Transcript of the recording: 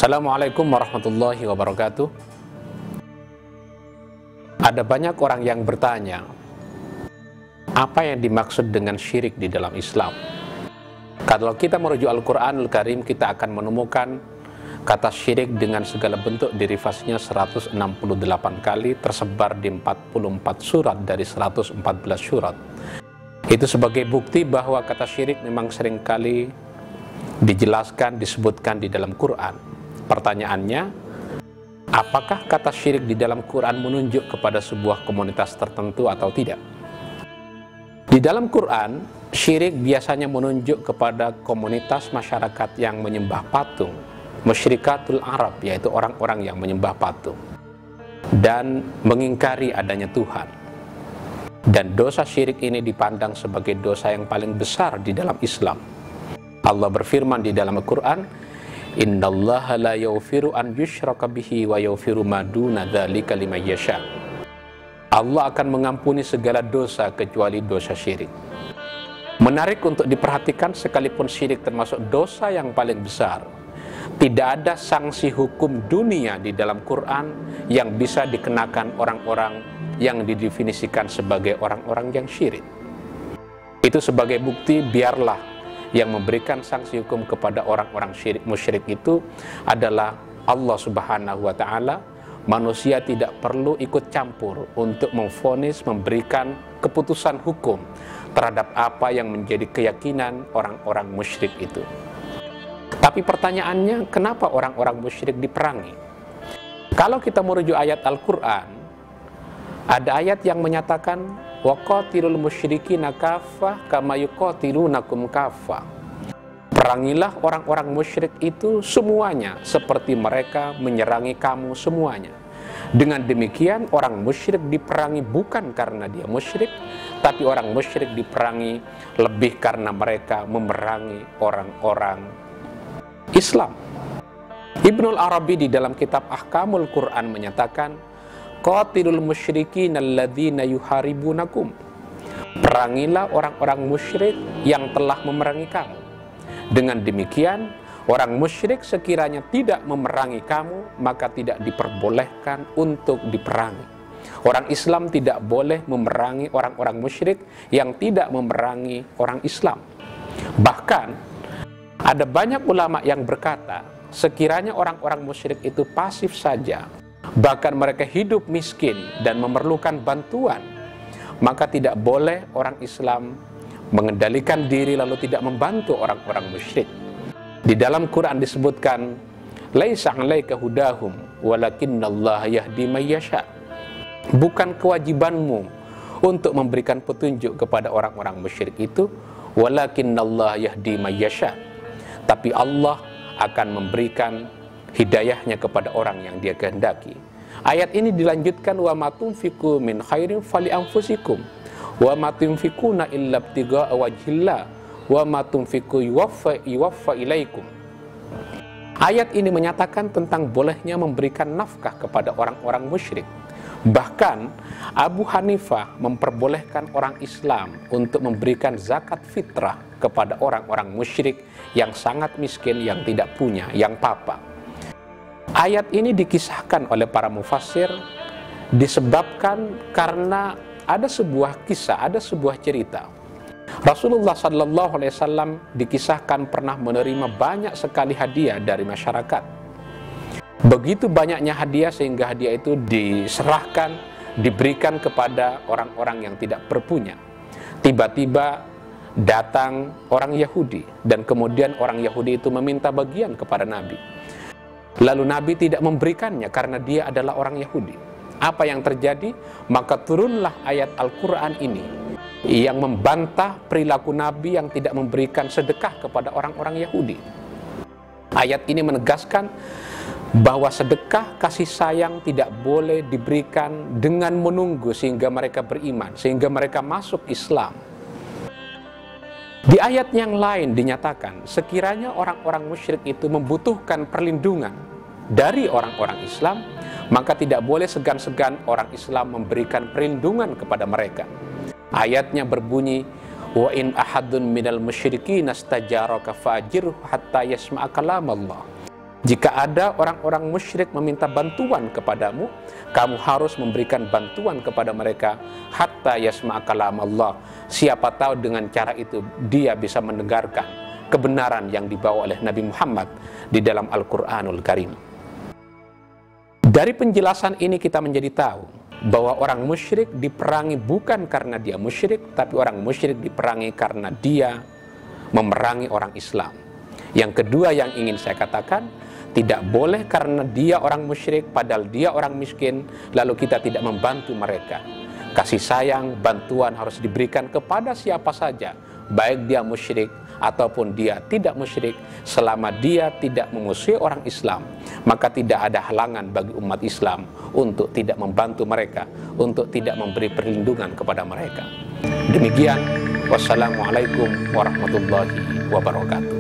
Assalamualaikum warahmatullahi wabarakatuh. Ada banyak orang yang bertanya, apa yang dimaksud dengan syirik di dalam Islam? Kalau kita merujuk Al-Quranul Karim, kita akan menemukan kata syirik dengan segala bentuk derivasinya 168 kali, tersebar di 44 surat dari 114 surat. Itu sebagai bukti bahwa kata syirik memang seringkali dijelaskan, disebutkan di dalam Quran. Pertanyaannya, apakah kata syirik di dalam Quran menunjuk kepada sebuah komunitas tertentu atau tidak? Di dalam Quran, syirik biasanya menunjuk kepada komunitas masyarakat yang menyembah patung, musyrikatul Arab, yaitu orang-orang yang menyembah patung dan mengingkari adanya Tuhan. Dan dosa syirik ini dipandang sebagai dosa yang paling besar di dalam Islam. Allah berfirman di dalam Al-Quran, Innallaha la yaghfiru an yushraka bihi wa yaghfiru ma duna dzalika liman yasha. Allah akan mengampuni segala dosa kecuali dosa syirik. Menarik untuk diperhatikan, sekalipun syirik termasuk dosa yang paling besar, tidak ada sanksi hukum dunia di dalam Quran yang bisa dikenakan orang-orang yang didefinisikan sebagai orang-orang yang syirik. Itu sebagai bukti, biarlah yang memberikan sanksi hukum kepada orang-orang musyrik itu adalah Allah Subhanahu wa Ta'ala. Manusia tidak perlu ikut campur untuk memvonis, memberikan keputusan hukum terhadap apa yang menjadi keyakinan orang-orang musyrik itu. Tapi pertanyaannya, kenapa orang-orang musyrik diperangi? Kalau kita merujuk ayat Al-Quran, ada ayat yang menyatakan waqatilul musyrikina kaffah kama yuqatilunakum kaffah. Perangilah orang-orang musyrik itu semuanya seperti mereka menyerangi kamu semuanya. Dengan demikian, orang musyrik diperangi bukan karena dia musyrik, tapi orang musyrik diperangi lebih karena mereka memerangi orang-orang Islam. Ibnul Arabi di dalam kitab Ahkamul Quran menyatakan, qatilul musyrikin alladzina yuharibunakum. Perangilah orang-orang musyrik yang telah memerangi kamu. Dengan demikian, orang musyrik sekiranya tidak memerangi kamu, maka tidak diperbolehkan untuk diperangi. Orang Islam tidak boleh memerangi orang-orang musyrik yang tidak memerangi orang Islam. Bahkan ada banyak ulama yang berkata, sekiranya orang-orang musyrik itu pasif saja, bahkan mereka hidup miskin dan memerlukan bantuan, maka tidak boleh orang Islam mengendalikan diri lalu tidak membantu orang-orang musyrik. Di dalam Quran disebutkan, laisa 'alaika hudahum walakinnallaha yahdi may yasha. Bukan kewajibanmu untuk memberikan petunjuk kepada orang-orang musyrik itu, walakinnallaha yahdi may yasha. Tapi Allah akan memberikan hidayahnya kepada orang yang dia kehendaki. Ayat ini dilanjutkan, wa ma tunfiqu min khairin fali anfusikum wa ma tunfiquna illa ibtigha'a wajhillah wa ma tunfiqu yuwaffa ilaikum. Ayat ini menyatakan tentang bolehnya memberikan nafkah kepada orang-orang musyrik. Bahkan Abu Hanifah memperbolehkan orang Islam untuk memberikan zakat fitrah kepada orang-orang musyrik yang sangat miskin, yang tidak punya, yang papa. Ayat ini dikisahkan oleh para mufassir disebabkan karena ada sebuah kisah, ada sebuah cerita. Rasulullah Sallallahu Alaihi Wasallam dikisahkan pernah menerima banyak sekali hadiah dari masyarakat. Begitu banyaknya hadiah sehingga hadiah itu diserahkan, diberikan kepada orang-orang yang tidak berpunya. Tiba-tiba datang orang Yahudi dan kemudian orang Yahudi itu meminta bagian kepada Nabi. Lalu Nabi tidak memberikannya karena dia adalah orang Yahudi. Apa yang terjadi? Maka turunlah ayat Al-Quran ini yang membantah perilaku Nabi yang tidak memberikan sedekah kepada orang-orang Yahudi. Ayat ini menegaskan bahwa sedekah kasih sayang tidak boleh diberikan dengan menunggu sehingga mereka beriman, sehingga mereka masuk Islam. Di ayat yang lain dinyatakan, sekiranya orang-orang musyrik itu membutuhkan perlindungan dari orang-orang Islam, maka tidak boleh segan-segan orang Islam memberikan perlindungan kepada mereka. Ayatnya berbunyi, wa in ahadun minal musyrikin astajaraka fa'ajirhu hatta yasma'a kalam Allah. Jika ada orang-orang musyrik meminta bantuan kepadamu, kamu harus memberikan bantuan kepada mereka hatta yasma'a kalam Allah. Siapa tahu dengan cara itu dia bisa mendengarkan kebenaran yang dibawa oleh Nabi Muhammad di dalam Al-Quranul Karim. Dari penjelasan ini kita menjadi tahu bahwa orang musyrik diperangi bukan karena dia musyrik, tapi orang musyrik diperangi karena dia memerangi orang Islam. Yang kedua yang ingin saya katakan, tidak boleh karena dia orang musyrik padahal dia orang miskin lalu kita tidak membantu mereka. Kasih sayang, bantuan harus diberikan kepada siapa saja, baik dia musyrik ataupun dia tidak musyrik, selama dia tidak memusuhi orang Islam, maka tidak ada halangan bagi umat Islam untuk tidak membantu mereka, untuk tidak memberi perlindungan kepada mereka. Demikian, wassalamualaikum warahmatullahi wabarakatuh.